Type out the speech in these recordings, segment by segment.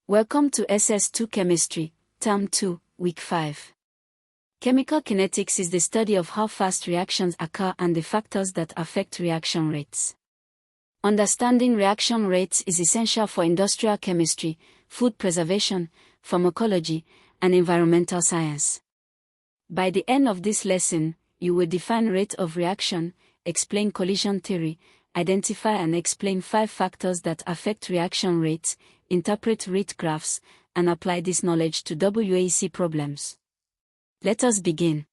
Welcome to SS2 Chemistry, Term 2, Week 5. Chemical kinetics is the study of how fast reactions occur and the factors that affect reaction rates. Understanding reaction rates is essential for industrial chemistry, food preservation, pharmacology, and environmental science. By the end of this lesson, you will define rate of reaction, explain collision theory, identify and explain 5 factors that affect reaction rates, interpret rate graphs, and apply this knowledge to WAEC problems. Let us begin.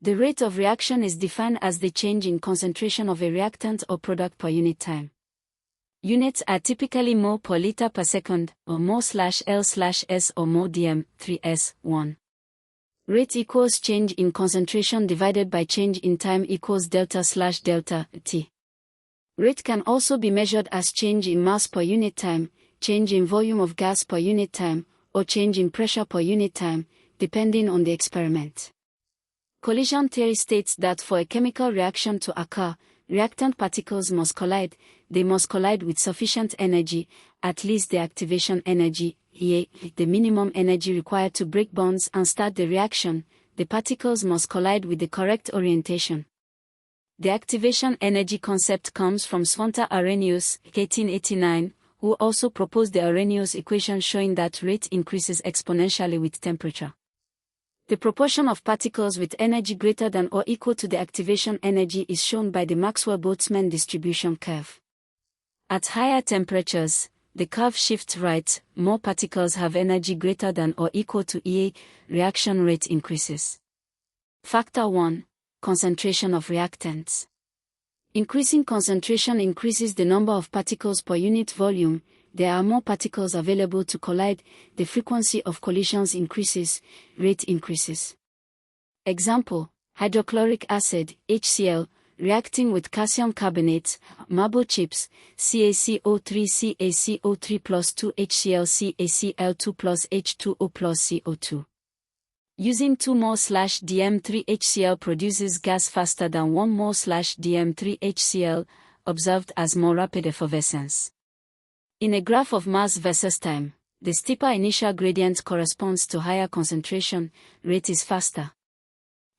The rate of reaction is defined as the change in concentration of a reactant or product per unit time. Units are typically mole per liter per second, or mole/L/S or mole dm, 3s, 1. Rate equals change in concentration divided by change in time equals delta/delta T. Rate can also be measured as change in mass per unit time, change in volume of gas per unit time, or change in pressure per unit time, depending on the experiment. Collision theory states that for a chemical reaction to occur, reactant particles must collide. They must collide with sufficient energy, at least the activation energy, e.g., the minimum energy required to break bonds and start the reaction. The particles must collide with the correct orientation. The activation energy concept comes from Svante Arrhenius, 1889, who also proposed the Arrhenius equation showing that rate increases exponentially with temperature. The proportion of particles with energy greater than or equal to the activation energy is shown by the Maxwell-Boltzmann distribution curve. At higher temperatures, the curve shifts right, more particles have energy greater than or equal to EA, reaction rate increases. Factor 1. Concentration of reactants. Increasing concentration increases the number of particles per unit volume. There are more particles available to collide, the frequency of collisions increases, rate increases. Example: hydrochloric acid, HCl, reacting with calcium carbonate, marble chips, CaCO3 CaCO3 plus 2 HCl CaCl2 plus H2O plus CO2. Using 2 mole/dm3 HCl produces gas faster than 1 mole/dm3 HCl, observed as more rapid effervescence. In a graph of mass versus time, the steeper initial gradient corresponds to higher concentration, rate is faster.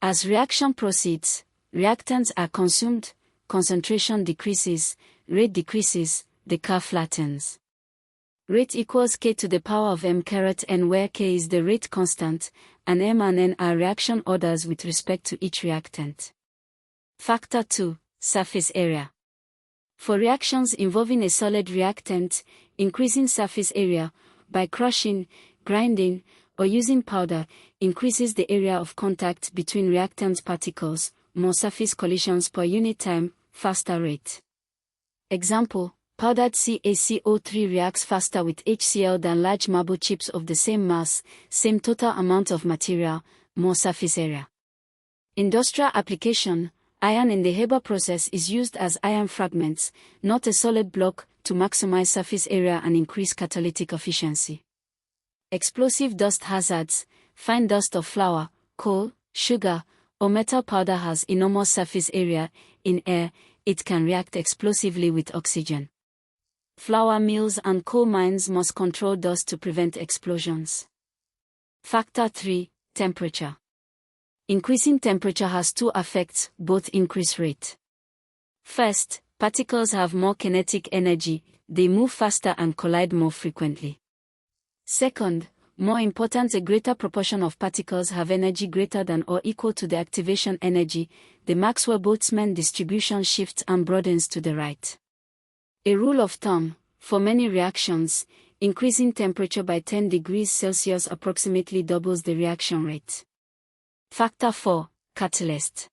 As reaction proceeds, reactants are consumed, concentration decreases, rate decreases, the curve flattens. Rate equals K to the power of m caret n, where K is the rate constant, and m and n are reaction orders with respect to each reactant. Factor 2. Surface area. For reactions involving a solid reactant, increasing surface area, by crushing, grinding, or using powder, increases the area of contact between reactant particles, more surface collisions per unit time, faster rate. Example: powdered CaCO3 reacts faster with HCl than large marble chips of the same mass, same total amount of material, more surface area. Industrial application: iron in the Haber process is used as iron fragments, not a solid block, to maximize surface area and increase catalytic efficiency. Explosive dust hazards: fine dust of flour, coal, sugar, or metal powder has enormous surface area. In air, it can react explosively with oxygen. Flour mills and coal mines must control dust to prevent explosions. Factor 3. Temperature. Increasing temperature has 2 effects, both increase rate. First, particles have more kinetic energy, they move faster and collide more frequently. Second, more important, a greater proportion of particles have energy greater than or equal to the activation energy. The Maxwell-Boltzmann distribution shifts and broadens to the right. A rule of thumb: for many reactions, increasing temperature by 10 degrees Celsius approximately doubles the reaction rate. Factor 4. Catalyst.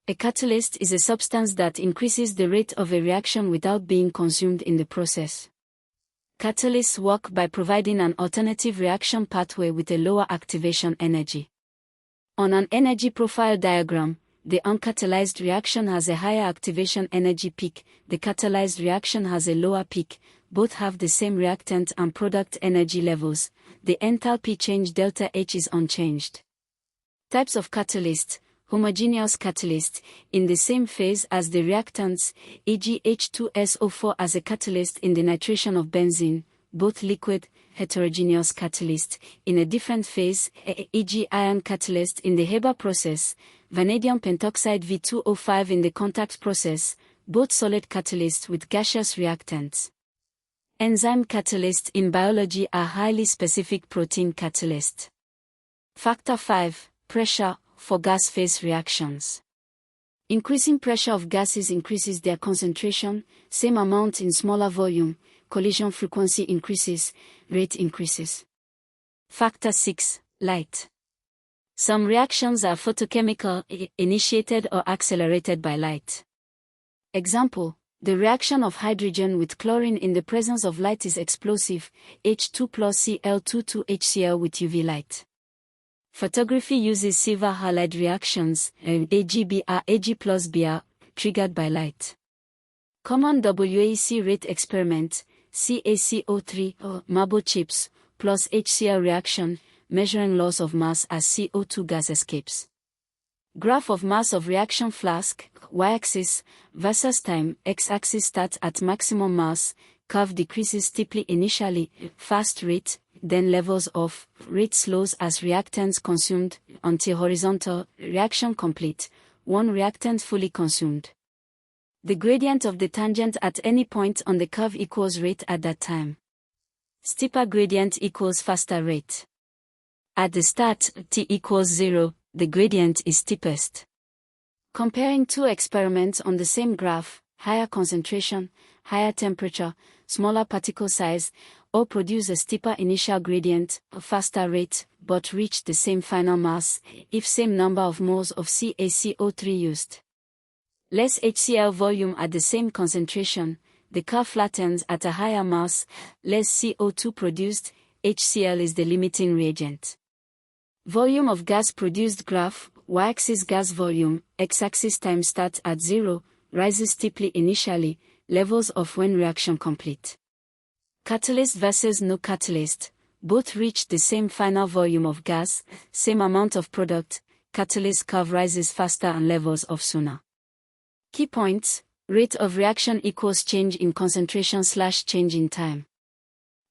A catalyst is a substance that increases the rate of a reaction without being consumed in the process. Catalysts work by providing an alternative reaction pathway with a lower activation energy. On an energy profile diagram, the uncatalyzed reaction has a higher activation energy peak, the catalyzed reaction has a lower peak. Both have the same reactant and product energy levels. The enthalpy change delta H is unchanged. Types of catalyst: homogeneous catalyst, in the same phase as the reactants, e.g. H2SO4 as a catalyst in the nitration of benzene, both liquid, heterogeneous catalyst, in a different phase, e.g. iron catalyst in the Haber process, vanadium pentoxide V2O5 in the contact process, both solid catalysts with gaseous reactants. Enzyme catalysts in biology are highly specific protein catalysts. Factor 5. Pressure, for gas phase reactions. Increasing pressure of gases increases their concentration, same amount in smaller volume, collision frequency increases, rate increases. Factor 6. Light. Some reactions are photochemical, initiated or accelerated by light. Example, the reaction of hydrogen with chlorine in the presence of light is explosive, H2 plus Cl22HCl with UV light. Photography uses silver halide reactions, AgBr Ag plus Br, triggered by light. Common WAEC rate experiment, CaCO3 or marble chips, plus HCl reaction, measuring loss of mass as CO2 gas escapes. Graph of mass of reaction flask, y-axis, versus time, x-axis starts at maximum mass, curve decreases steeply initially, fast rate, then levels off, rate slows as reactants consumed, until horizontal, reaction complete, one reactant fully consumed. The gradient of the tangent at any point on the curve equals rate at that time. Steeper gradient equals faster rate. At the start, t equals 0, the gradient is steepest. Comparing two experiments on the same graph, higher concentration, higher temperature, smaller particle size, all produce a steeper initial gradient, a faster rate, but reach the same final mass, if same number of moles of CaCO3 used. Less HCl volume at the same concentration, the curve flattens at a higher mass, less CO2 produced, HCl is the limiting reagent. Volume of gas produced graph, y-axis gas volume, x-axis time starts at 0, rises steeply initially, levels off when reaction complete. Catalyst versus no catalyst, both reach the same final volume of gas, same amount of product, catalyst curve rises faster and levels off sooner. Key points, rate of reaction equals change in concentration / change in time.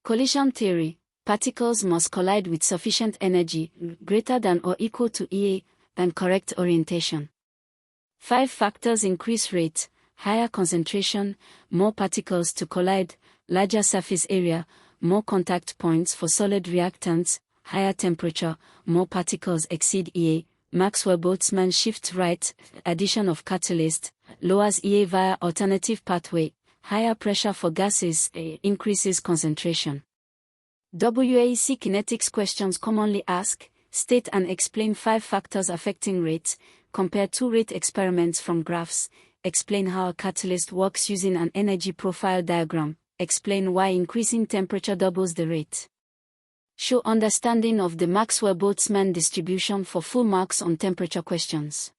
Collision theory, particles must collide with sufficient energy, greater than or equal to EA, and correct orientation. 5 factors increase rate, higher concentration, more particles to collide, larger surface area, more contact points for solid reactants, higher temperature, more particles exceed EA, Maxwell-Boltzmann shift right, addition of catalyst, lowers EA via alternative pathway, higher pressure for gases, increases concentration. WAEC kinetics questions commonly ask, state and explain 5 factors affecting rate, compare 2 rate experiments from graphs, explain how a catalyst works using an energy profile diagram, explain why increasing temperature doubles the rate. Show understanding of the Maxwell-Boltzmann distribution for full marks on temperature questions.